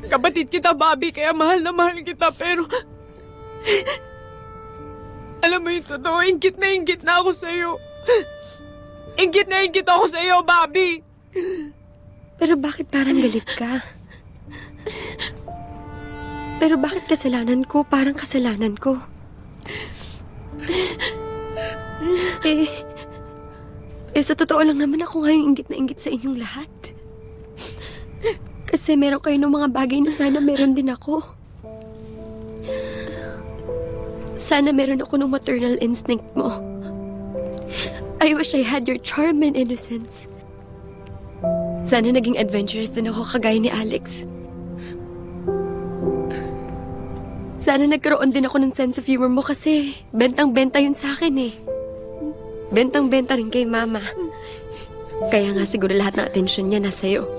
Kapatid kita, Bobby, kaya mahal na mahal kita, pero... Alam mo yung totoo, inggit na ako sa'yo. Inggit na inggit ako sa'yo, Bobby. Pero bakit parang galit ka? Pero bakit kasalanan ko? Parang kasalanan ko. Sa totoo lang naman ako nga yung inggit na inggit sa inyong lahat. Kasi meron kayo ng mga bagay na sana meron din ako. Sana meron ako ng maternal instinct mo. I wish I had your charm and innocence. Sana naging adventurous din ako kagaya ni Alex. Sana nagkaroon din ako ng sense of humor mo kasi bentang-benta yun sa akin eh. Bentang-benta rin kay Mama. Kaya nga siguro lahat ng atensyon niya nasa iyo.